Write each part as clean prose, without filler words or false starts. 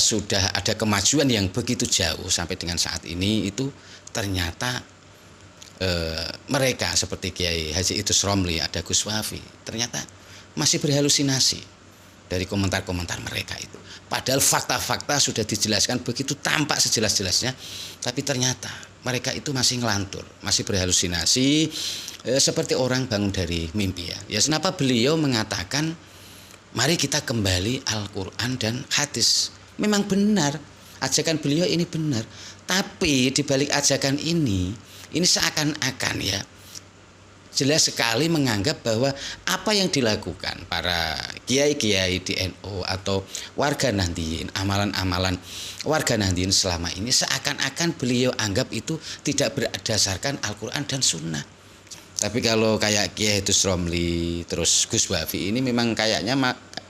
sudah ada kemajuan yang begitu jauh sampai dengan saat ini, itu ternyata mereka seperti Kiai Haji Idrus Romli, ada Gus Wafi, ternyata masih berhalusinasi dari komentar-komentar mereka itu. Padahal fakta-fakta sudah dijelaskan begitu tampak sejelas-jelasnya, tapi ternyata mereka itu masih ngelantur, masih berhalusinasi seperti orang bangun dari mimpi ya. Ya kenapa beliau mengatakan mari kita kembali Al-Quran dan hadis. Memang benar, ajakan beliau ini benar. Tapi di balik ajakan ini seakan-akan ya jelas sekali menganggap bahwa apa yang dilakukan para kiai-kiai di NU atau warga Nahdliyin, amalan-amalan warga Nahdliyin selama ini seakan-akan beliau anggap itu tidak berdasarkan Al-Quran dan Sunnah. Tapi kalau kayak Kiai Idrus Romli, terus Gus Wafi ini memang kayaknya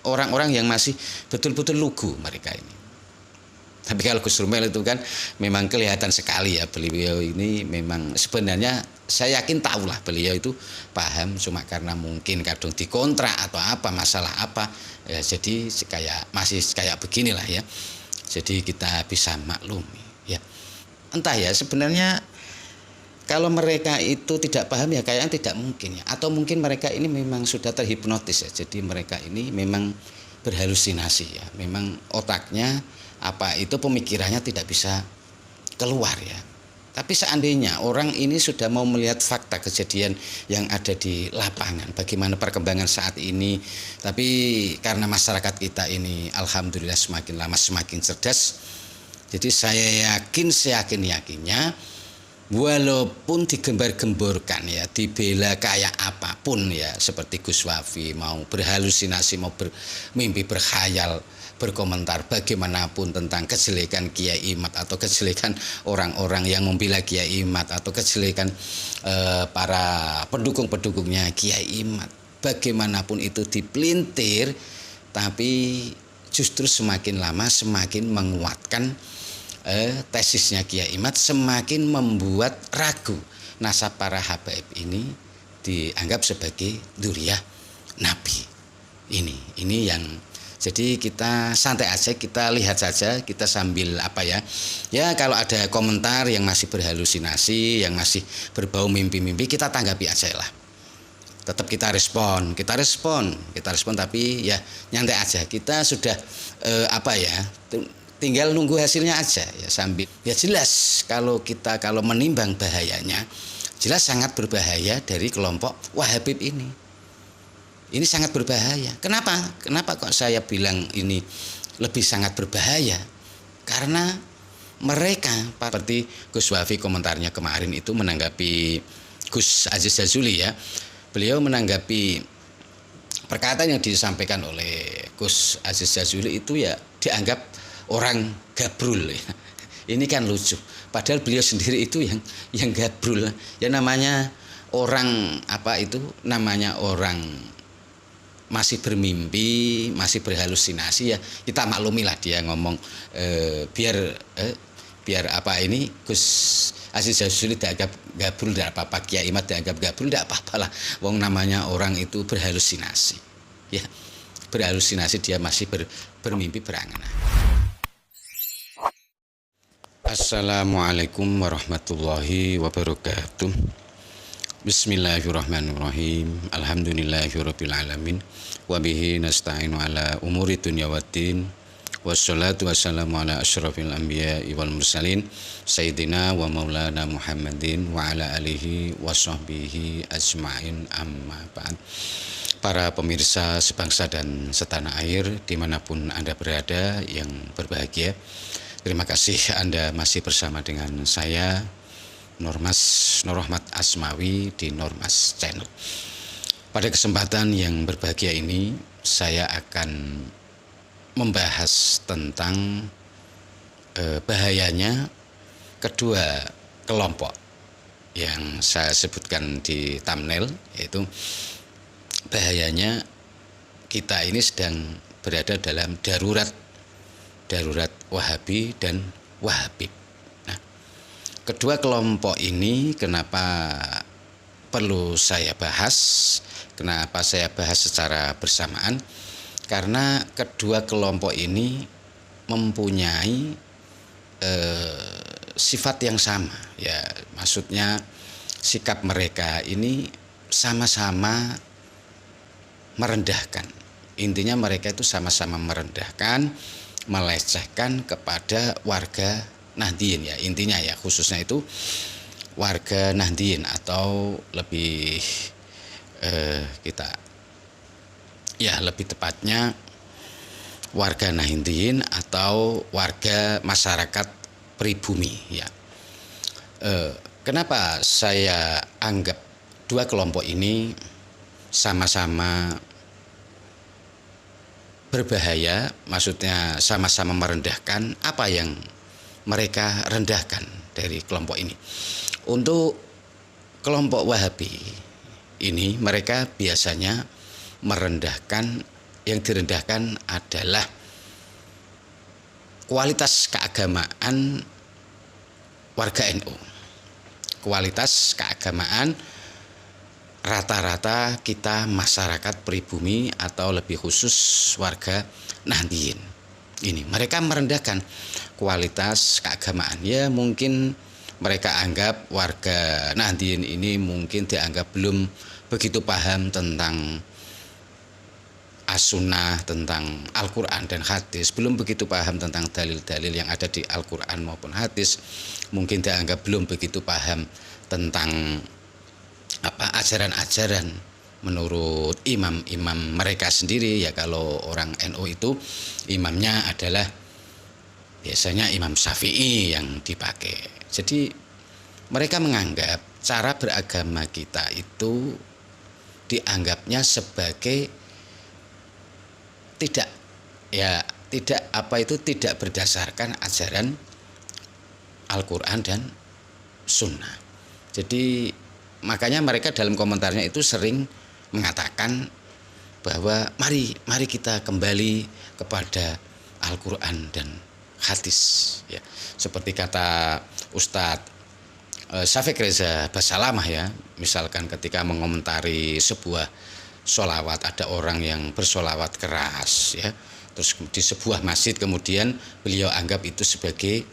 orang-orang yang masih betul-betul lugu mereka ini. Tapi kalau Gus Romel itu kan memang kelihatan sekali ya, beliau ini memang sebenarnya saya yakin tahulah beliau itu paham, cuma karena mungkin kadang dikontrak atau apa masalah apa ya, jadi masih kayak beginilah ya. Jadi kita bisa maklumi ya. Entah ya, sebenarnya kalau mereka itu tidak paham ya kayaknya tidak mungkin ya, atau mungkin mereka ini memang sudah terhipnotis ya. Jadi mereka ini memang berhalusinasi ya, memang otaknya apa itu pemikirannya tidak bisa keluar ya. Tapi seandainya orang ini sudah mau melihat fakta kejadian yang ada di lapangan, bagaimana perkembangan saat ini, tapi karena masyarakat kita ini alhamdulillah semakin lama semakin cerdas, jadi saya yakinnya walaupun digembar-gemborkan ya, dibela kayak apapun ya, seperti Gus Wafi mau berhalusinasi, mau bermimpi, berkhayal, berkomentar bagaimanapun tentang kejelekan Kiai Imad atau kejelekan orang-orang yang membela Kiai Imad atau kejelekan para pendukung-pendukungnya Kiai Imad, bagaimanapun itu dipelintir, tapi justru semakin lama semakin menguatkan tesisnya Kiai Imad, semakin membuat ragu nasab para habaib ini dianggap sebagai dzurriyyah Nabi. Ini yang jadi kita santai aja, kita lihat saja, kita sambil apa ya. Ya kalau ada komentar yang masih berhalusinasi, yang masih berbau mimpi-mimpi, kita tanggapi aja lah. Tetap kita respon tapi ya nyantai aja. Kita sudah tinggal nunggu hasilnya aja ya, sambil ya jelas kalau menimbang bahayanya, jelas sangat berbahaya dari kelompok Wahabib ini. Ini sangat berbahaya. Kenapa kok saya bilang ini lebih sangat berbahaya? Karena mereka seperti Gus Wafi komentarnya kemarin itu menanggapi Gus Aziz Jazuli ya. Beliau menanggapi perkataan yang disampaikan oleh Gus Aziz Jazuli itu ya dianggap orang gabrul ya. Ini kan lucu. Padahal beliau sendiri itu yang gabrul. Ya namanya orang namanya orang masih bermimpi, masih berhalusinasi ya, kita maklumilah dia ngomong biar Gus Aziz Jazuli dianggap gabrul tidak apa-apa, Kiai Imad dianggap gabrul tidak apa-apalah, wong namanya orang itu berhalusinasi ya, berhalusinasi, dia masih bermimpi berangan-angan. Assalamualaikum warahmatullahi wabarakatuh. Bismillahirrahmanirrahim. Alhamdulillahirabbil alamin. Wa bihi nasta'inu ala umuri dunya waddin. Wassalatu wassalamu ala asyrafil anbiya'i wal mursalin sayyidina wa maulana Muhammadin wa ala alihi wa sahbihi ajma'in, amma ba'd. Para pemirsa sebangsa dan setanah air dimanapun Anda berada yang berbahagia, terima kasih Anda masih bersama dengan saya Nur Rahmat Asmawi di Nurmas Channel. Pada kesempatan yang berbahagia ini saya akan membahas tentang bahayanya kedua kelompok yang saya sebutkan di thumbnail, yaitu bahayanya kita ini sedang berada dalam darurat Wahabi dan Wahabib. Kedua kelompok ini kenapa perlu saya bahas? Kenapa saya bahas secara bersamaan? Karena kedua kelompok ini mempunyai sifat yang sama, ya maksudnya sikap mereka ini sama-sama merendahkan. Intinya mereka itu sama-sama merendahkan, melecehkan kepada warga Nahdien, ya intinya ya, khususnya itu warga Nahdien, atau lebih kita ya lebih tepatnya warga Nahdien atau warga masyarakat pribumi, ya. Kenapa saya anggap dua kelompok ini sama-sama berbahaya, maksudnya sama-sama merendahkan? Apa yang mereka rendahkan dari kelompok ini? Untuk kelompok Wahabi ini, mereka biasanya merendahkan, yang direndahkan adalah kualitas keagamaan warga NU. Kualitas keagamaan rata-rata kita masyarakat pribumi atau lebih khusus warga Nahdien. Ini mereka merendahkan kualitas keagamaan. Ya mungkin mereka anggap warga Nahdien ini mungkin dianggap belum begitu paham tentang as-sunnah, tentang Al-Quran dan hadis, belum begitu paham tentang dalil-dalil yang ada di Al-Quran maupun hadis, mungkin dianggap belum begitu paham tentang ajaran-ajaran menurut imam-imam mereka sendiri. Ya kalau orang NU itu imamnya adalah biasanya Imam Syafi'i yang dipakai. Jadi mereka menganggap cara beragama kita itu dianggapnya sebagai tidak berdasarkan ajaran Al-Quran dan Sunnah. Jadi makanya mereka dalam komentarnya itu sering mengatakan bahwa mari kita kembali kepada Al-Quran dan hadis, ya. Seperti kata Ustadz Syafiq Reza Basalamah, ya, misalkan ketika mengomentari sebuah sholawat, ada orang yang bersolawat keras, ya, terus di sebuah masjid, kemudian beliau anggap itu sebagai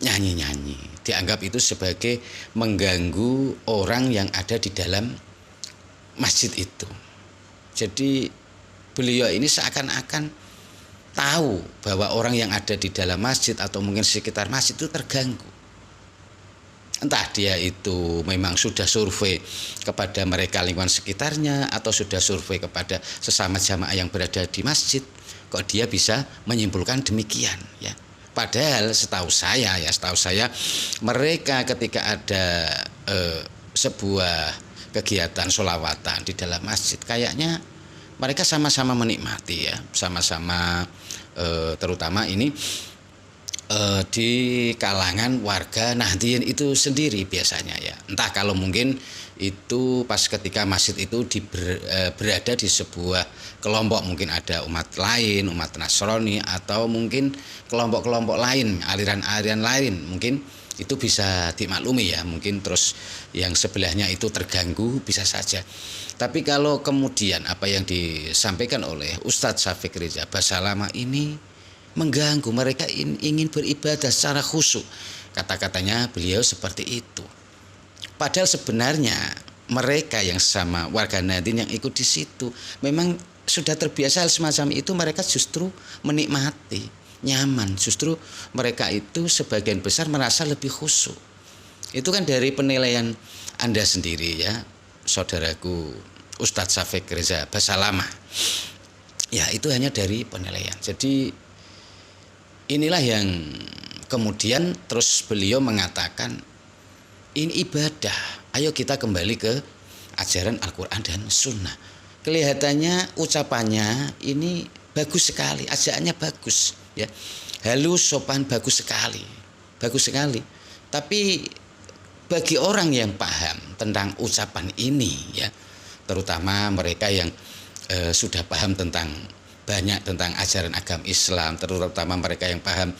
nyanyi-nyanyi, dianggap itu sebagai mengganggu orang yang ada di dalam masjid itu. Jadi beliau ini seakan-akan tahu bahwa orang yang ada di dalam masjid atau mungkin sekitar masjid itu terganggu. Entah dia itu memang sudah survei kepada mereka lingkungan sekitarnya atau sudah survei kepada sesama jamaah yang berada di masjid, kok dia bisa menyimpulkan demikian, ya. Padahal setahu saya mereka ketika ada sebuah kegiatan sholawatan di dalam masjid, kayaknya mereka sama-sama menikmati, ya, sama-sama terutama ini di kalangan warga Nahdien itu sendiri biasanya, ya. Entah kalau mungkin itu pas ketika masjid itu berada di sebuah kelompok, mungkin ada umat lain, umat Nasrani, atau mungkin kelompok-kelompok lain, aliran-aliran lain, mungkin itu bisa dimaklumi, ya. Mungkin terus yang sebelahnya itu terganggu, bisa saja. Tapi kalau kemudian apa yang disampaikan oleh Ustadz Syafiq Reza Basalamah ini mengganggu, mereka ingin beribadah secara khusyuk, kata-katanya beliau seperti itu. Padahal sebenarnya mereka yang sama warga Nahdien yang ikut di situ memang sudah terbiasa hal semacam itu, mereka justru menikmati, nyaman, justru mereka itu sebagian besar merasa lebih khusyuk. Itu kan dari penilaian Anda sendiri, ya, saudaraku Ustadz Syafiq Reza Basalamah. Ya, itu hanya dari penilaian. Jadi inilah yang kemudian terus beliau mengatakan ini ibadah, ayo kita kembali ke ajaran Al-Quran dan Sunnah. Kelihatannya ucapannya ini bagus sekali, ajaannya bagus, ya, halus, sopan, bagus sekali. Tapi bagi orang yang paham tentang ucapan ini, ya, terutama mereka yang sudah paham banyak tentang ajaran agama Islam, terutama mereka yang paham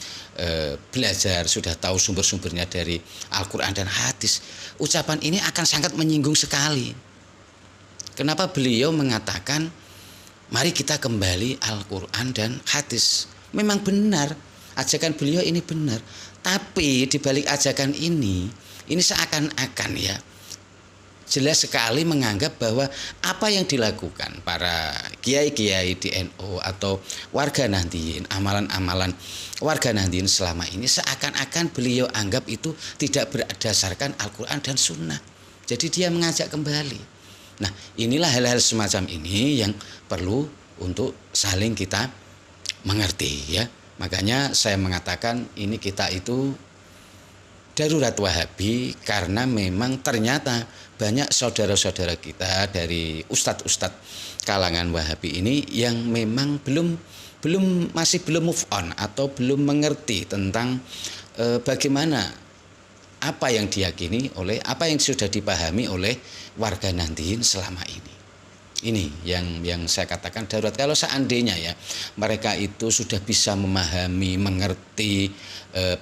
belajar, sudah tahu sumber-sumbernya dari Al-Quran dan hadis, ucapan ini akan sangat menyinggung sekali. Kenapa beliau mengatakan mari kita kembali Al-Quran dan hadis? Memang benar ajakan beliau ini benar. Tapi di balik ajakan ini seakan-akan ya jelas sekali menganggap bahwa apa yang dilakukan para kiai-kiai di NU atau warga Nahdliyin, amalan-amalan warga Nahdliyin selama ini seakan-akan beliau anggap itu tidak berdasarkan Al-Quran dan Sunnah. Jadi dia mengajak kembali. Nah, inilah hal-hal semacam ini yang perlu untuk saling kita mengerti ya. Makanya saya mengatakan ini kita itu darurat Wahabi karena memang ternyata banyak saudara-saudara kita dari ustadz-ustadz kalangan Wahabi ini yang memang masih belum move on atau belum mengerti tentang bagaimana apa yang diyakini oleh apa yang sudah dipahami oleh warga Nahdliyin selama ini. Ini yang saya katakan darurat. Kalau seandainya ya mereka itu sudah bisa memahami, mengerti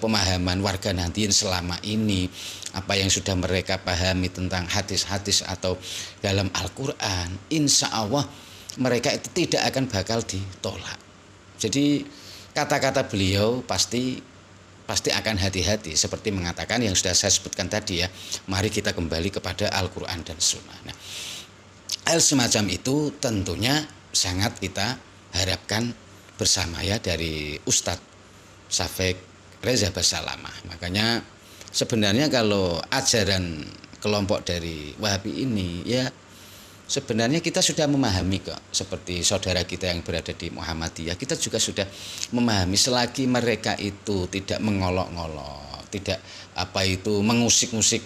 pemahaman warga Nahdliyin selama ini, apa yang sudah mereka pahami tentang hadis-hadis atau dalam Al-Quran, insya Allah mereka itu tidak akan bakal ditolak. Jadi kata-kata beliau pasti akan hati-hati seperti mengatakan yang sudah saya sebutkan tadi ya, mari kita kembali kepada Al-Quran dan Sunnah. Nah, hal semacam itu tentunya sangat kita harapkan bersama ya dari Ustadz Syafiq Reza Basalamah. Makanya sebenarnya kalau ajaran kelompok dari Wahabi ini ya sebenarnya kita sudah memahami kok. Seperti saudara kita yang berada di Muhammadiyah, kita juga sudah memahami selagi mereka itu tidak mengolok-ngolok, tidak mengusik-ngusik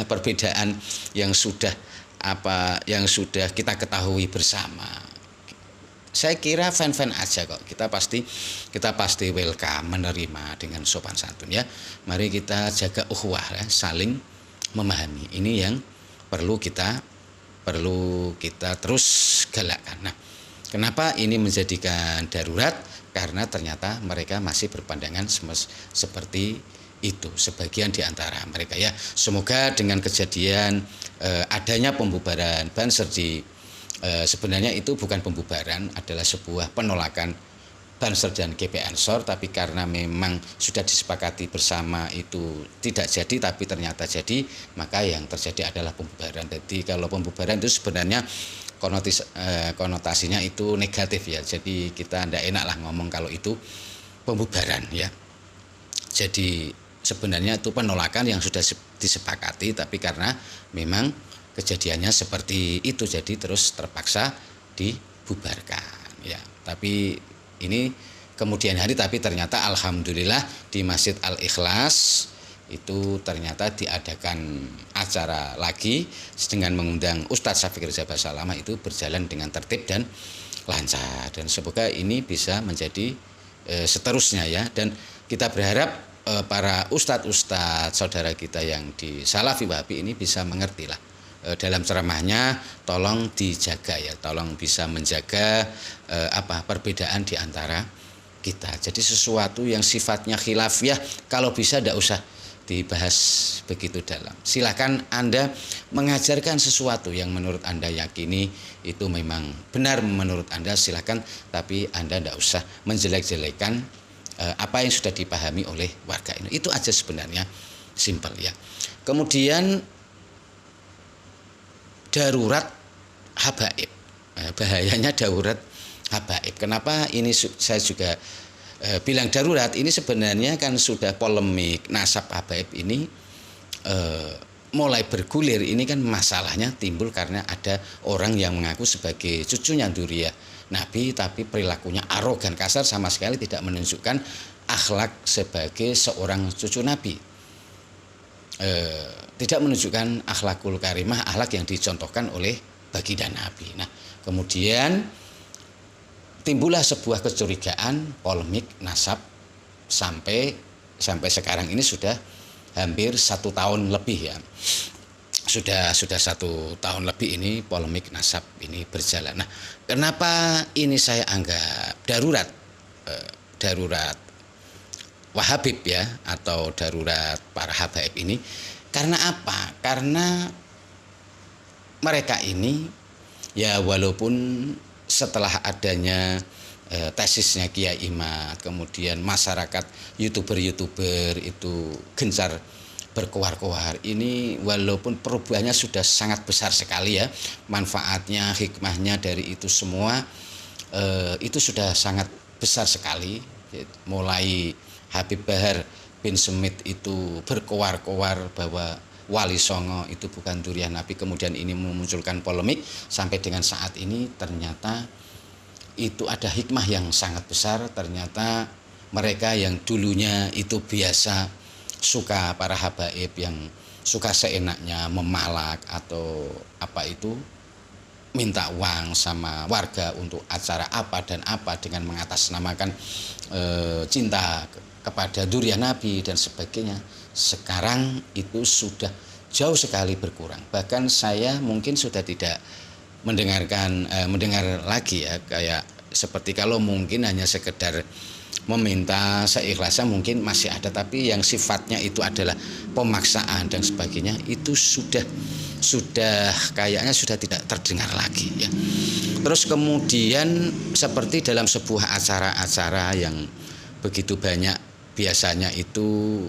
perbedaan yang sudah kita ketahui bersama. Saya kira fan-fan aja kok. Kita pasti welcome, menerima dengan sopan santun ya. Mari kita jaga ukhuwah ya, saling memahami. Ini yang perlu kita terus galakkan. Nah, kenapa ini menjadikan darurat? Karena ternyata mereka masih berpandangan seperti itu, sebagian di antara mereka ya. Semoga dengan kejadian adanya pembubaran Banser sebenarnya itu bukan pembubaran, adalah sebuah penolakan Banser dan GP Ansor, tapi karena memang sudah disepakati bersama itu tidak jadi tapi ternyata jadi, maka yang terjadi adalah pembubaran. Jadi kalau pembubaran itu sebenarnya konotasinya itu negatif ya. Jadi kita tidak enak lah ngomong kalau itu pembubaran ya. Jadi sebenarnya itu penolakan yang sudah disepakati, tapi karena memang kejadiannya seperti itu jadi terus terpaksa dibubarkan ya. Tapi ini kemudian hari, tapi ternyata alhamdulillah di Masjid Al-Ikhlas itu ternyata diadakan acara lagi dengan mengundang Ustadz Syafiq Reza Basalamah, itu berjalan dengan tertib dan lancar, dan semoga ini bisa menjadi seterusnya ya. Dan kita berharap para ustadz saudara kita yang di Salafi Wahabi ini bisa mengerti lah dalam ceramahnya, tolong dijaga ya, tolong bisa menjaga perbedaan di antara kita. Jadi sesuatu yang sifatnya khilafiyah kalau bisa tidak usah dibahas begitu dalam. Silakan Anda mengajarkan sesuatu yang menurut Anda yakini itu memang benar menurut Anda, silakan, tapi Anda tidak usah menjelek-jelekan apa yang sudah dipahami oleh warga ini. Itu aja sebenarnya, simpel ya. Kemudian darurat habaib, bahayanya darurat habaib. Kenapa ini saya juga bilang darurat? Ini sebenarnya kan sudah polemik nasab habaib ini mulai bergulir. Ini kan masalahnya timbul karena ada orang yang mengaku sebagai cucunya Dzurriyyah Nabi, tapi perilakunya arogan, kasar, sama sekali tidak menunjukkan akhlak sebagai seorang cucu Nabi. Tidak menunjukkan akhlakul karimah, akhlak yang dicontohkan oleh baginda Nabi. Nah, kemudian timbullah sebuah kecurigaan, polemik nasab sampai sekarang ini sudah hampir 1 tahun lebih ya. Sudah 1 tahun lebih ini polemik nasab ini berjalan. Nah, kenapa ini saya anggap darurat Wahabib ya, atau darurat para habaib ini? Karena apa? Karena mereka ini ya walaupun setelah adanya tesisnya Kiai Imad, kemudian masyarakat youtuber itu gencar berkoar-koar. Ini walaupun perubahannya sudah sangat besar sekali ya, manfaatnya, hikmahnya dari itu semua itu sudah sangat besar sekali. Mulai Habib Bahar bin Smith itu berkoar-koar bahwa Wali Songo itu bukan durian Nabi, kemudian ini memunculkan polemik sampai dengan saat ini ternyata itu ada hikmah yang sangat besar. Ternyata mereka yang dulunya itu biasa suka, para habaib yang suka seenaknya memalak atau apa itu, minta uang sama warga untuk acara apa dan apa dengan mengatasnamakan cinta kepada durian Nabi dan sebagainya, sekarang itu sudah jauh sekali berkurang. Bahkan saya mungkin sudah tidak mendengar lagi ya, kayak seperti kalau mungkin hanya sekedar meminta seikhlasnya mungkin masih ada, tapi yang sifatnya itu adalah pemaksaan dan sebagainya itu sudah kayaknya sudah tidak terdengar lagi ya. Terus kemudian seperti dalam sebuah acara-acara yang begitu banyak, biasanya itu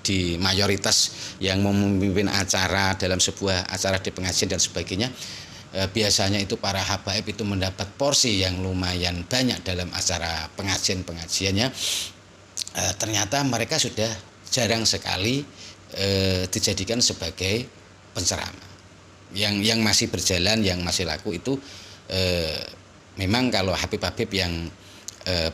di mayoritas yang memimpin acara dalam sebuah acara di pengajian dan sebagainya, biasanya itu para habaib itu mendapat porsi yang lumayan banyak dalam acara pengajiannya. Ternyata mereka sudah jarang sekali dijadikan sebagai penceramah. Yang masih berjalan, yang masih laku itu memang kalau Habib-habib yang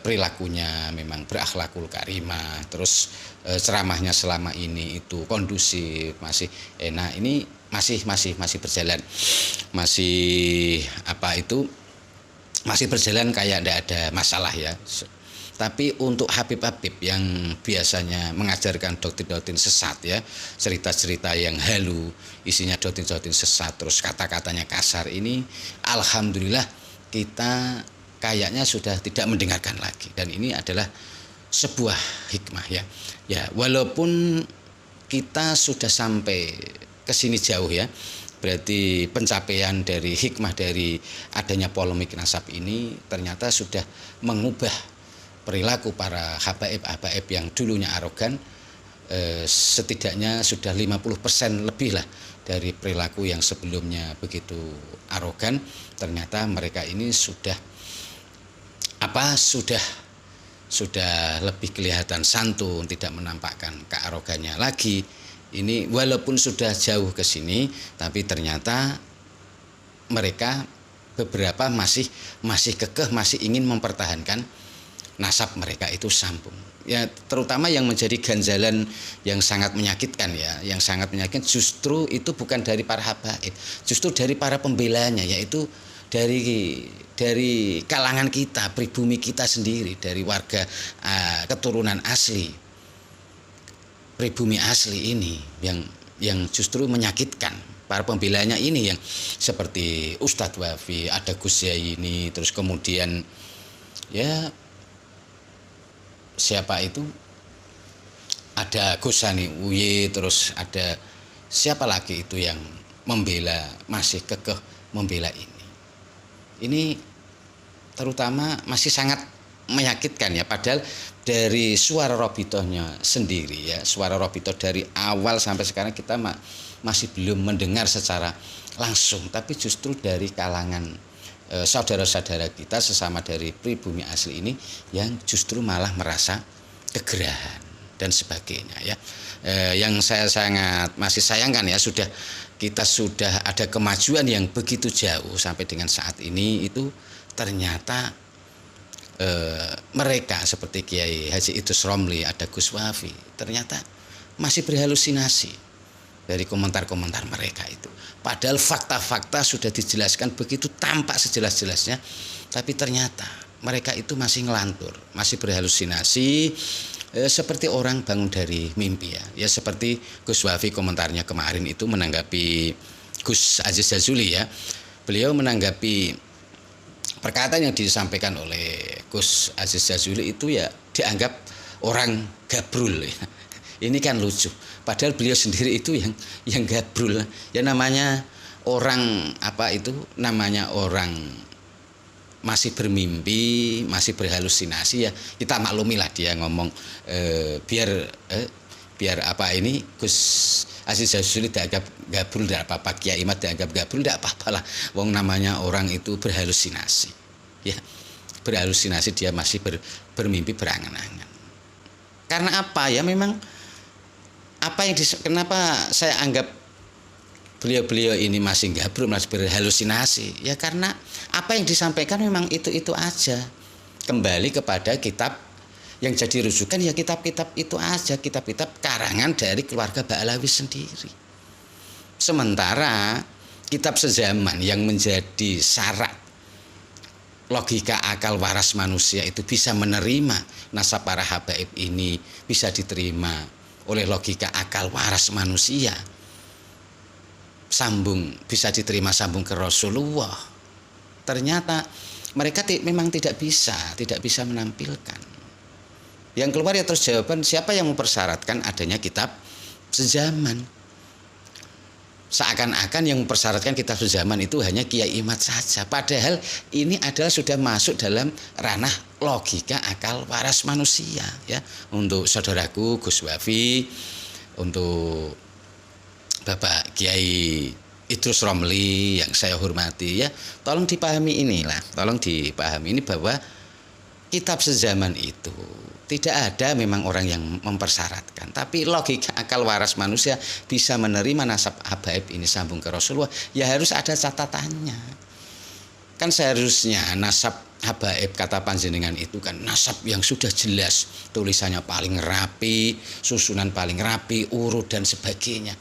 perilakunya memang berakhlakul karimah, terus ceramahnya selama ini itu kondusif, masih enak, ini masih berjalan, masih berjalan kayak tidak ada masalah ya. Tapi untuk Habib-habib yang biasanya mengajarkan doktrin-doktrin sesat ya, cerita-cerita yang halu, isinya doktrin-doktrin sesat, terus kata-katanya kasar, ini alhamdulillah kita kayaknya sudah tidak mendengarkan lagi, dan ini adalah sebuah hikmah ya. Ya, walaupun kita sudah sampai ke sini jauh ya, berarti pencapaian dari hikmah dari adanya polemik nasab ini ternyata sudah mengubah perilaku para habaib yang dulunya arogan. Setidaknya sudah 50% lebih lah dari perilaku yang sebelumnya begitu arogan. Ternyata mereka ini sudah lebih kelihatan santun, tidak menampakkan kearogannya lagi. Ini walaupun sudah jauh ke sini, tapi ternyata mereka beberapa masih kekeh, masih ingin mempertahankan nasab mereka itu sambung. Ya, terutama yang menjadi ganjalan yang sangat menyakitkan ya, yang sangat menyakitkan justru itu bukan dari para habaib, justru dari para pembelanya, yaitu dari kalangan kita, pribumi kita sendiri, dari warga keturunan asli, pribumi asli ini yang justru menyakitkan. Para pembelanya ini yang seperti Ustadz Wafi, ada Gus Yaini, terus kemudian ya siapa itu, ada Gus Sani Uye, terus ada siapa lagi itu yang membela, masih kekeh membela ini. Ini terutama masih sangat menyakitkan ya, padahal dari suara Robitohnya sendiri ya, suara Robitoh dari awal sampai sekarang kita masih belum mendengar secara langsung, tapi justru dari kalangan saudara-saudara kita sesama dari pribumi asli ini yang justru malah merasa kegerahan dan sebagainya ya. Yang saya sangat masih sayangkan ya, kita sudah ada kemajuan yang begitu jauh sampai dengan saat ini, itu ternyata mereka seperti Kiai Haji Idrus Romli, ada Gus Wafi, ternyata masih berhalusinasi dari komentar-komentar mereka itu. Padahal fakta-fakta sudah dijelaskan begitu tampak sejelas-jelasnya, tapi ternyata mereka itu masih ngelantur, masih berhalusinasi, seperti orang bangun dari mimpi ya. Ya seperti Gus Wafi komentarnya kemarin itu menanggapi Gus Aziz Jazuli ya. Beliau menanggapi perkataan yang disampaikan oleh Gus Aziz Jazuli itu ya dianggap orang gabrul ya. Ini kan lucu. Padahal beliau sendiri itu yang gabrul. Ya namanya orang namanya orang masih bermimpi, masih berhalusinasi ya kita maklumilah dia ngomong biar apa ini Gus Aziz Syamsuddin dianggap gabrul tidak apa-apa, Kiai Imad dianggap gabrul tidak apa-apalah. Wong namanya orang itu berhalusinasi. Ya. Berhalusinasi dia masih bermimpi berangan-angan. Karena apa ya memang kenapa saya anggap beliau-beliau ini masih gabrul, masih berhalusinasi? Ya karena apa yang disampaikan memang itu aja. Kembali kepada kitab yang jadi rujukan ya kitab-kitab itu aja, kitab-kitab karangan dari keluarga Ba'alawi sendiri. Sementara kitab sezaman yang menjadi syarat logika akal waras manusia itu bisa menerima nasab para habaib ini, bisa diterima oleh logika akal waras manusia, bisa diterima sambung ke Rasulullah. Ternyata mereka memang tidak bisa menampilkan. Yang keluar ya terus jawaban siapa yang mempersyaratkan adanya kitab sezaman. Seakan-akan yang mempersyaratkan kitab sezaman itu hanya Kiai Imad saja. Padahal ini adalah sudah masuk dalam ranah logika akal waras manusia ya. Untuk saudaraku Gus Wafi, untuk Bapak Kiai Idrus Romli yang saya hormati ya, tolong dipahami inilah, tolong dipahami ini bahwa kitab sezaman itu tidak ada memang orang yang mempersyaratkan, tapi logika akal waras manusia bisa menerima nasab habaib ini sambung ke Rasulullah, ya harus ada catatannya. Kan seharusnya nasab habaib kata panjenengan itu kan nasab yang sudah jelas, tulisannya paling rapi, susunan paling rapi, urut dan sebagainya.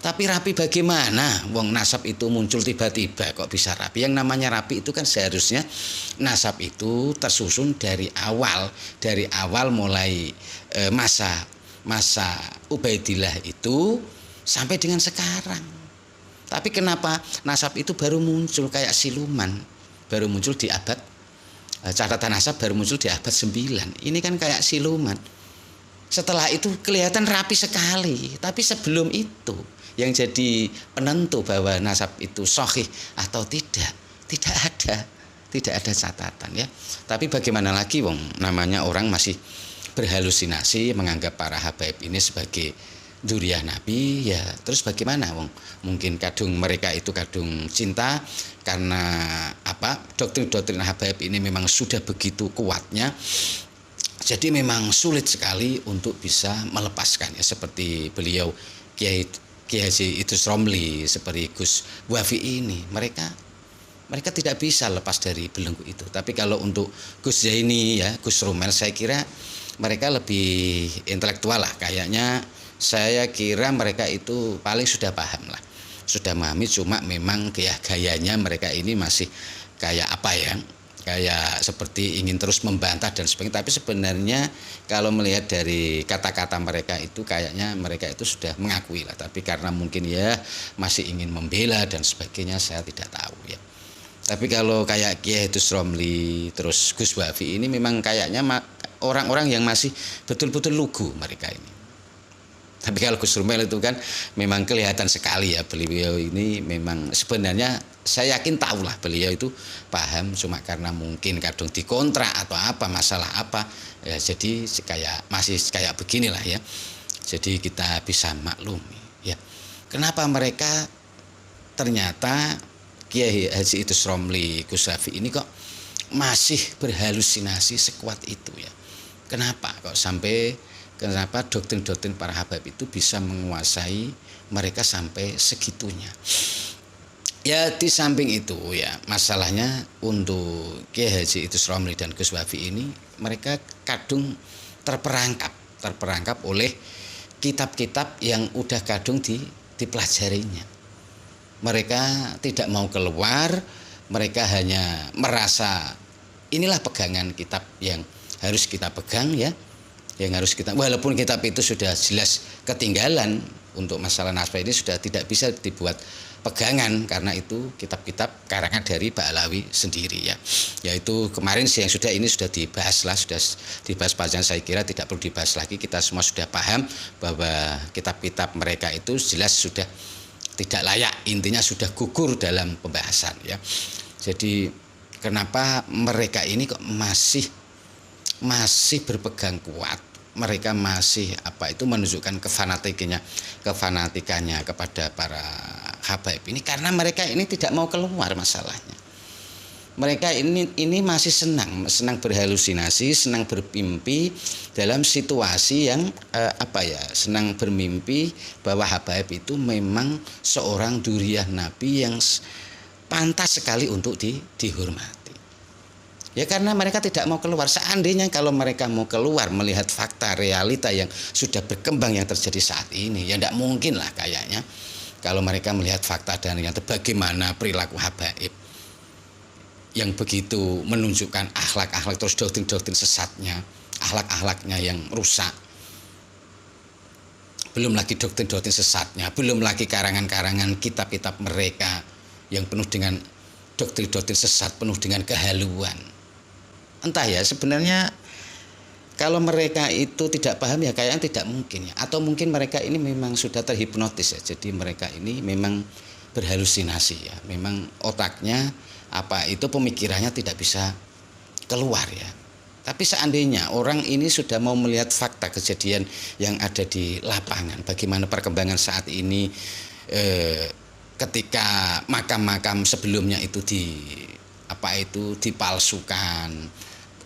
Tapi rapi bagaimana? Wong nasab itu muncul tiba-tiba kok bisa rapi? Yang namanya rapi itu kan seharusnya nasab itu tersusun dari awal mulai masa Ubaidillah itu sampai dengan sekarang. Tapi kenapa nasab itu baru muncul kayak siluman? Baru muncul di abad catatan nasab baru muncul di abad 9. Ini kan kayak siluman. Setelah itu kelihatan rapi sekali, tapi sebelum itu yang jadi penentu bahwa nasab itu sahih atau tidak ada catatan ya. Tapi bagaimana lagi wong namanya orang masih berhalusinasi menganggap para habaib ini sebagai dzurriyyah Nabi ya. Terus bagaimana wong mungkin mereka itu kadung cinta karena doktrin habaib ini memang sudah begitu kuatnya. Jadi memang sulit sekali untuk bisa melepaskan ya, seperti beliau Kiai Haji Idrus Romli, seperti Gus Wafi ini, mereka tidak bisa lepas dari belenggu itu. Tapi kalau untuk Gus Zaini ya, Gus Romel, saya kira mereka lebih intelektual lah. Kayaknya saya kira mereka itu paling sudah paham lah, sudah memahami. Cuma memang gayanya mereka ini masih kayak kayak seperti ingin terus membantah dan sebagainya. Tapi sebenarnya kalau melihat dari kata-kata mereka itu kayaknya mereka itu sudah mengakui lah. Tapi karena mungkin ya masih ingin membela dan sebagainya, saya tidak tahu ya. Tapi kalau kayak Kiai Idrus Romli terus Gus Wafi ini memang kayaknya orang-orang yang masih betul-betul lugu mereka ini. Tapi kalau Gus Romel itu kan memang kelihatan sekali ya, beliau ini memang sebenarnya saya yakin tahulah beliau itu paham, cuma karena mungkin kadang dikontrak atau apa masalah apa ya, jadi masih kayak beginilah ya. Jadi kita bisa maklumi ya. Kenapa mereka ternyata Kiai Haji Idrus Romli, Gus Wafi ini kok masih berhalusinasi sekuat itu ya. Kenapa doktrin-doktrin para habaib itu bisa menguasai mereka sampai segitunya? Ya di samping itu ya masalahnya untuk Kiai Haji Idrus Romli dan Gus Wafi ini mereka kadung terperangkap oleh kitab-kitab yang udah kadung dipelajarinya. Mereka tidak mau keluar, mereka hanya merasa inilah pegangan kitab yang harus kita pegang ya. Yang harus kita, walaupun kitab itu sudah jelas ketinggalan untuk masalah nasab ini sudah tidak bisa dibuat pegangan karena itu kitab-kitab karangan dari Ba'alawi sendiri ya. Yaitu kemarin yang sudah dibahas lah, sudah dibahas panjang, saya kira tidak perlu dibahas lagi. Kita semua sudah paham bahwa kitab-kitab mereka itu jelas sudah tidak layak, intinya sudah gugur dalam pembahasan ya. Jadi Kenapa mereka ini kok masih berpegang kuat, mereka masih menunjukkan kefanatikannya kepada para habaib ini, karena mereka ini tidak mau keluar masalahnya. Mereka ini masih senang berhalusinasi, senang bermimpi dalam situasi yang senang bermimpi bahwa habaib itu memang seorang dzurriyyah Nabi yang pantas sekali untuk dihormati. Ya karena mereka tidak mau keluar. Seandainya kalau mereka mau keluar melihat fakta realita yang sudah berkembang yang terjadi saat ini, ya tidak mungkin lah kayaknya kalau mereka melihat fakta dan realita bagaimana perilaku habaib yang begitu menunjukkan akhlak-akhlak, terus doktrin-doktrin sesatnya, akhlak-akhlaknya yang rusak. Belum lagi doktrin-doktrin sesatnya, belum lagi karangan-karangan kitab-kitab mereka yang penuh dengan doktrin-doktrin sesat, penuh dengan kehaluan. Entah ya, sebenarnya kalau mereka itu tidak paham ya kayaknya tidak mungkin ya. Atau mungkin mereka ini memang sudah terhipnotis ya. Jadi mereka ini memang berhalusinasi ya. Memang otaknya pemikirannya tidak bisa keluar ya. Tapi seandainya orang ini sudah mau melihat fakta kejadian yang ada di lapangan, bagaimana perkembangan saat ini ketika makam-makam sebelumnya itu dipalsukan,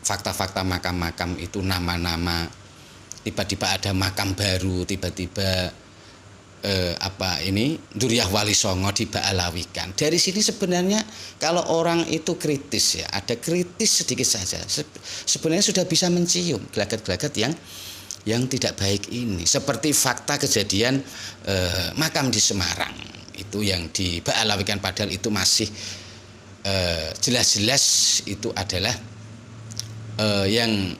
fakta-fakta makam-makam itu nama-nama, tiba-tiba ada makam baru, tiba-tiba Dzurriyyah Wali Songo dibaalawikan. Dari sini sebenarnya kalau orang itu kritis ya, ada kritis sedikit saja, sebenarnya sudah bisa mencium gelagat-gelagat yang tidak baik ini. Seperti fakta kejadian makam di Semarang itu yang dibaalawikan, padahal itu masih jelas-jelas itu adalah yang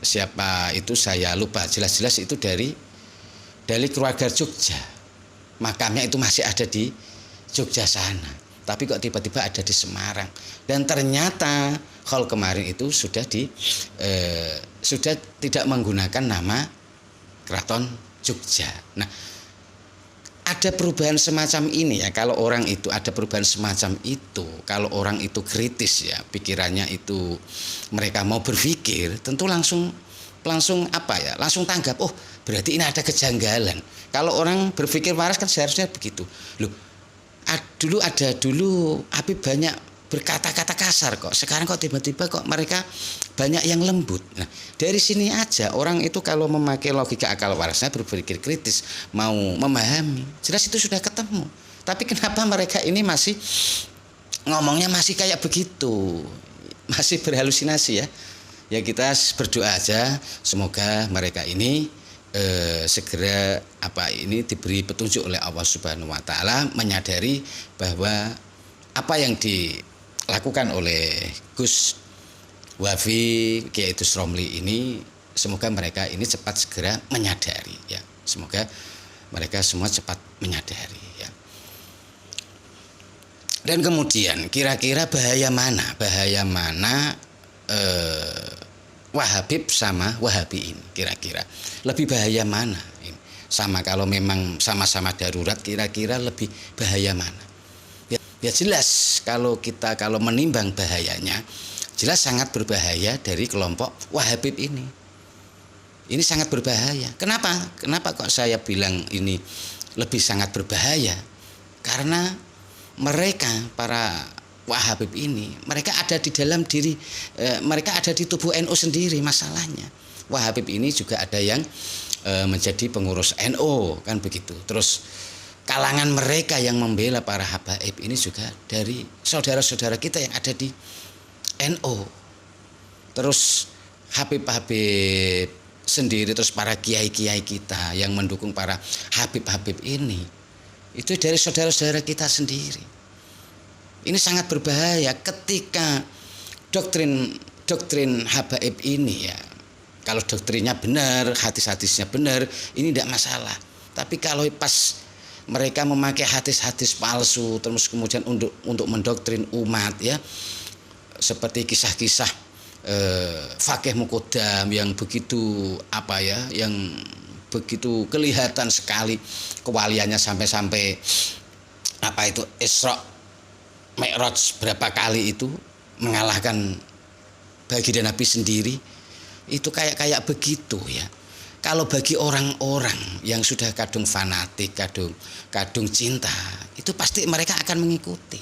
siapa itu saya lupa, jelas-jelas itu dari keluarga Jogja, makamnya itu masih ada di Jogja sana, tapi kok tiba-tiba ada di Semarang. Dan ternyata hal kemarin itu sudah tidak menggunakan nama Keraton Jogja. Nah, ada perubahan semacam ini ya, kalau orang itu ada perubahan semacam itu, kalau orang itu kritis ya, pikirannya itu mereka mau berpikir, tentu langsung tanggap, oh berarti ini ada kejanggalan. Kalau orang berpikir waras kan seharusnya begitu. Loh, dulu Habib banyak berkata-kata kasar kok, sekarang kok tiba-tiba kok mereka banyak yang lembut. Nah, dari sini aja orang itu kalau memakai logika akal warasnya, berpikir kritis, mau memahami, jelas itu sudah ketemu. Tapi kenapa mereka ini masih ngomongnya masih kayak begitu, masih berhalusinasi ya? Ya kita berdoa aja semoga mereka ini segera diberi petunjuk oleh Allah Subhanahu wa taala, menyadari bahwa apa yang dilakukan oleh Gus Wafi Kiai Idrus Romli ini, semoga mereka ini cepat segera menyadari ya. Semoga mereka semua cepat menyadari ya. Dan kemudian kira-kira bahaya mana Wahabib sama Wahabi ini, kira-kira lebih bahaya mana ini? Sama kalau memang sama-sama darurat, kira-kira lebih bahaya mana? Ya jelas kalau menimbang bahayanya, jelas sangat berbahaya dari kelompok Wahabib ini. Ini sangat berbahaya. Kenapa kok saya bilang ini lebih sangat berbahaya? Karena mereka para Wahabib ini, mereka ada di dalam diri, mereka ada di tubuh NU sendiri masalahnya. Wahabib ini juga ada yang menjadi pengurus NU kan begitu. Terus kalangan mereka yang membela para habaib ini juga dari saudara-saudara kita yang ada di NU. Terus Habib-habib sendiri, terus para kiai-kiai kita yang mendukung para habib-habib ini, itu dari saudara-saudara kita sendiri. Ini sangat berbahaya ketika doktrin habaib ini ya, kalau doktrinnya benar, hadis-hadisnya benar, ini tidak masalah. Tapi kalau pas mereka memakai hadis-hadis palsu, terus kemudian untuk mendoktrin umat ya, seperti kisah-kisah Fakih Mukodam yang begitu yang begitu kelihatan sekali kewaliannya, sampai Isra Mi'raj berapa kali itu mengalahkan baginda Nabi sendiri, itu kayak begitu ya. Kalau bagi orang-orang yang sudah kadung fanatik, kadung cinta, itu pasti mereka akan mengikuti.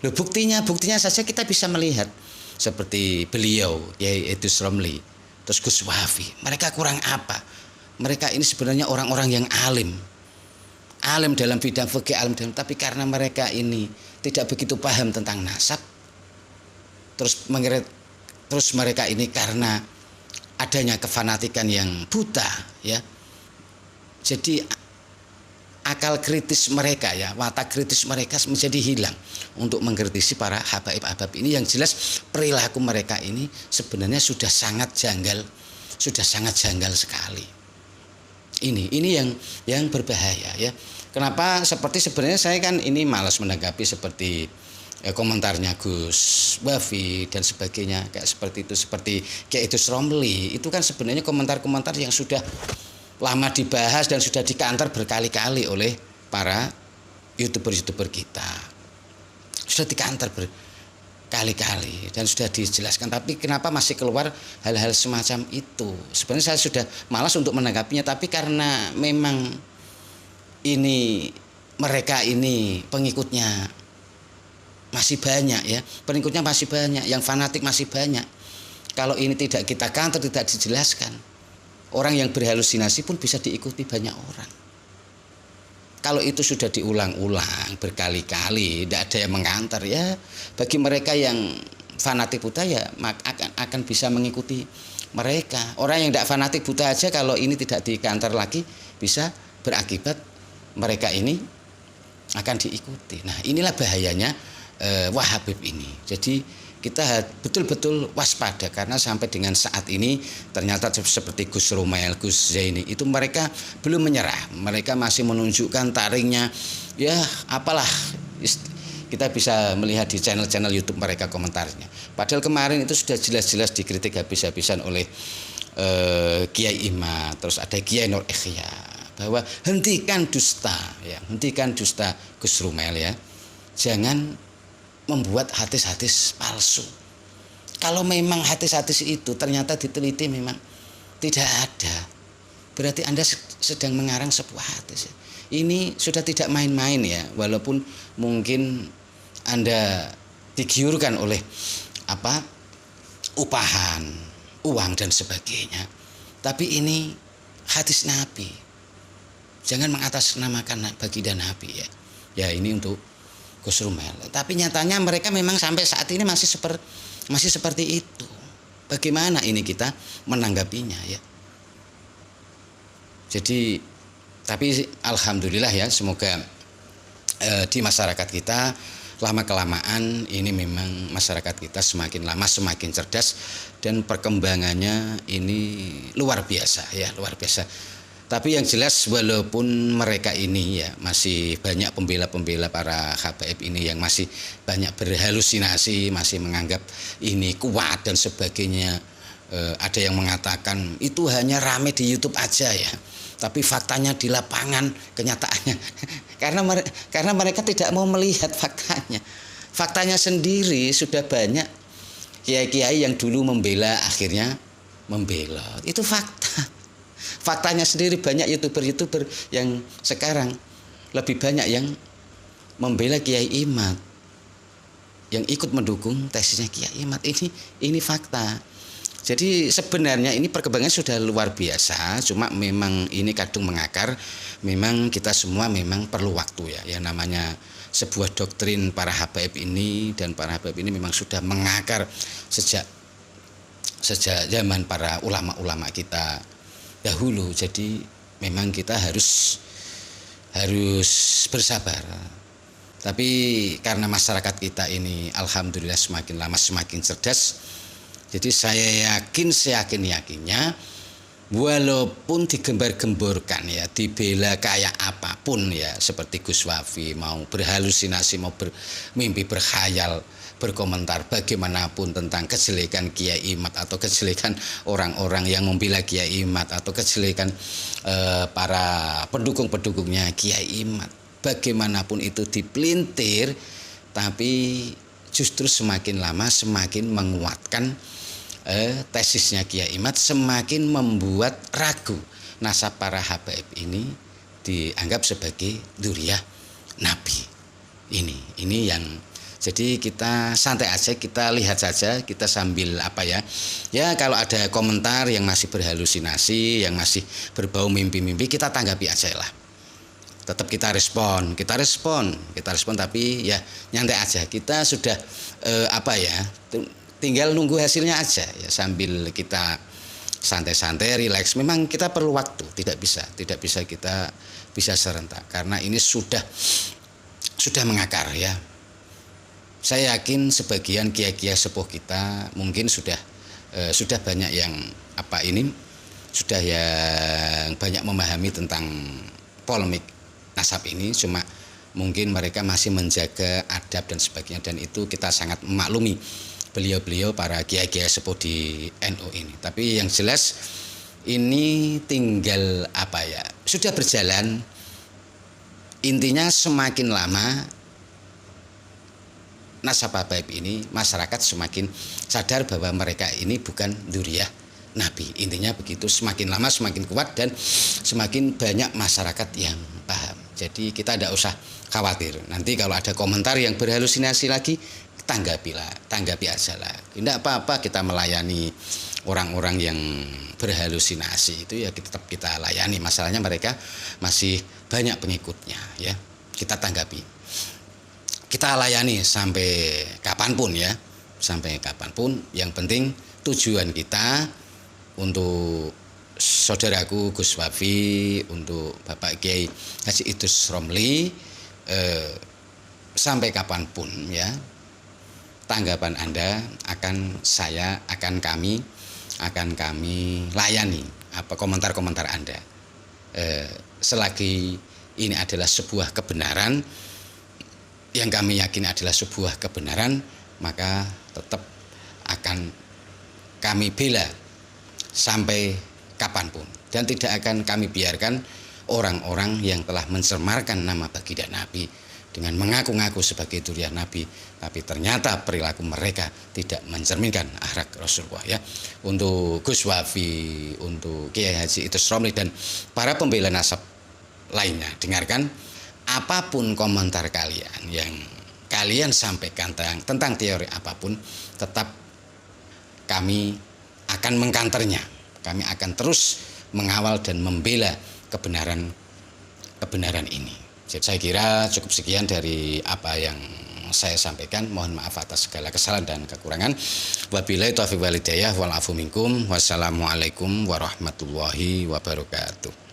Loh, buktinya saja kita bisa melihat seperti beliau Kiai Idrus Romli, terus Gus Wafi. Mereka kurang apa? Mereka ini sebenarnya orang-orang yang alim dalam bidang fikih, alim dalam, tapi karena mereka ini tidak begitu paham tentang nasab, terus mereka ini karena adanya kefanatikan yang buta ya, jadi akal kritis mereka ya, watak kritis mereka menjadi hilang untuk mengkritisi para habaib ini. Yang jelas perilaku mereka ini sebenarnya sudah sangat janggal sekali. Ini yang berbahaya ya. Kenapa sebenarnya saya kan ini malas menanggapi seperti komentarnya Gus Wafi dan sebagainya kayak seperti itu, seperti kayak itu Romli, itu kan sebenarnya komentar-komentar yang sudah lama dibahas dan sudah dikantar berkali-kali oleh para youtuber kita, sudah dikantar berkali-kali dan sudah dijelaskan, tapi kenapa masih keluar hal-hal semacam itu? Sebenarnya saya sudah malas untuk menanggapinya, tapi karena memang ini mereka ini pengikutnya masih banyak ya, pengikutnya masih banyak, yang fanatik masih banyak. Kalau ini tidak kita counter, tidak dijelaskan, orang yang berhalusinasi pun bisa diikuti banyak orang. Kalau itu sudah diulang-ulang berkali-kali, tidak ada yang mengantar ya, bagi mereka yang fanatik buta ya akan bisa mengikuti mereka. Orang yang tidak fanatik buta aja kalau ini tidak dikantar lagi bisa berakibat mereka ini akan diikuti. Nah, inilah bahayanya Wahabib ini. Jadi kita betul-betul waspada, karena sampai dengan saat ini ternyata seperti Gus Romail, Gus Zaini itu mereka belum menyerah. Mereka masih menunjukkan taringnya ya, apalah, kita bisa melihat di channel-channel YouTube mereka komentarnya. Padahal kemarin itu sudah jelas-jelas dikritik habis-habisan oleh Kiai Imad, terus ada Kiai Nur Ikhya, bahwa hentikan dusta ya, hentikan dusta Gus Romail ya. Jangan membuat hadis-hadis palsu. Kalau memang hadis-hadis itu ternyata diteliti memang tidak ada, berarti Anda sedang mengarang sebuah hadis. Ini sudah tidak main-main ya, walaupun mungkin Anda digiurkan oleh upahan, uang dan sebagainya. Tapi ini hadis Nabi. Jangan mengatasnamakan baginda Nabi ya. Ya, ini untuk Gus Romail. Tapi nyatanya mereka memang sampai saat ini masih seperti itu. Bagaimana ini kita menanggapinya ya? Jadi, tapi alhamdulillah ya, semoga di masyarakat kita lama-kelamaan ini memang masyarakat kita semakin lama semakin cerdas dan perkembangannya ini luar biasa ya, luar biasa. Tapi yang jelas walaupun mereka ini ya masih banyak pembela-pembela para habaib ini yang masih banyak berhalusinasi, masih menganggap ini kuat dan sebagainya. Ada yang mengatakan itu hanya rame di YouTube aja ya. Tapi faktanya di lapangan, kenyataannya karena mereka tidak mau melihat faktanya. Faktanya sendiri sudah banyak kiai-kiai yang dulu membela akhirnya membelot. Itu fakta. Faktanya sendiri banyak youtuber yang sekarang lebih banyak yang membela Kiai Imad, yang ikut mendukung tesisnya Kiai Imad. Ini fakta. Jadi sebenarnya ini perkembangan sudah luar biasa, cuma memang ini kadung mengakar. Memang kita semua memang perlu waktu ya. Yang namanya sebuah doktrin para habaib ini, dan para habaib ini memang sudah mengakar sejak zaman para ulama-ulama kita dahulu. Jadi memang kita harus bersabar. Tapi karena masyarakat kita ini alhamdulillah semakin lama semakin cerdas, jadi saya yakinnya walaupun digembar-gemborkan ya, dibela kayak apapun ya, seperti Gus Wafi mau berhalusinasi, mau bermimpi, berkhayal, berkomentar bagaimanapun tentang kejelekan Kiai Imad atau kejelekan orang-orang yang membela Kiai Imad atau kejelekan para pendukung-pendukungnya Kiai Imad, bagaimanapun itu dipelintir, tapi justru semakin lama semakin menguatkan tesisnya Kiai Imad, semakin membuat ragu nasab para habaib ini dianggap sebagai dzurriyyah Nabi. Ini yang jadi kita santai aja, kita lihat saja, kita sambil kalau ada komentar yang masih berhalusinasi, yang masih berbau mimpi-mimpi, kita tanggapi aja lah. Tetap kita respon tapi ya nyantai aja. Kita sudah tinggal nunggu hasilnya aja ya, sambil kita santai-santai, rileks. Memang kita perlu waktu, tidak bisa kita bisa serentak karena ini sudah mengakar ya. Saya yakin sebagian kiai-kiai sepuh kita mungkin sudah banyak yang sudah yang banyak memahami tentang polemik nasab ini, cuma mungkin mereka masih menjaga adab dan sebagainya, dan itu kita sangat memaklumi beliau-beliau para kiai-kiai sepuh di NU ini. Tapi yang jelas ini tinggal sudah berjalan. Intinya semakin lama nasab habaib ini, masyarakat semakin sadar bahwa mereka ini bukan dzurriyyah Nabi. Intinya begitu, semakin lama semakin kuat dan semakin banyak masyarakat yang paham. Jadi kita tidak usah khawatir. Nanti kalau ada komentar yang berhalusinasi lagi, tanggapi aja lah. Tidak apa-apa kita melayani orang-orang yang berhalusinasi itu ya, tetap kita layani. Masalahnya mereka masih banyak pengikutnya ya. Kita tanggapi. Kita layani sampai kapanpun ya, yang penting tujuan kita untuk saudaraku Gus Wafi, untuk Bapak Kiai Haji Idrus Romli, sampai kapanpun ya, tanggapan Anda akan kami layani komentar-komentar Anda, selagi ini adalah sebuah kebenaran yang kami yakin adalah sebuah kebenaran, maka tetap akan kami bela sampai kapanpun, dan tidak akan kami biarkan orang-orang yang telah mencemarkan nama baginda Nabi dengan mengaku-ngaku sebagai dzurriyyah Nabi, tapi ternyata perilaku mereka tidak mencerminkan akhlak Rasulullah ya. Untuk Gus Wafi, untuk Kiai Haji Idrus Romli dan para pembela nasab lainnya, dengarkan apapun komentar kalian yang kalian sampaikan tentang teori apapun, tetap kami akan mengkanternya. Kami akan terus mengawal dan membela kebenaran ini. Jadi saya kira cukup sekian dari apa yang saya sampaikan. Mohon maaf atas segala kesalahan dan kekurangan. Wabillahi taufiq wal hidayah wal afu minkum. Wassalamualaikum warahmatullahi wabarakatuh.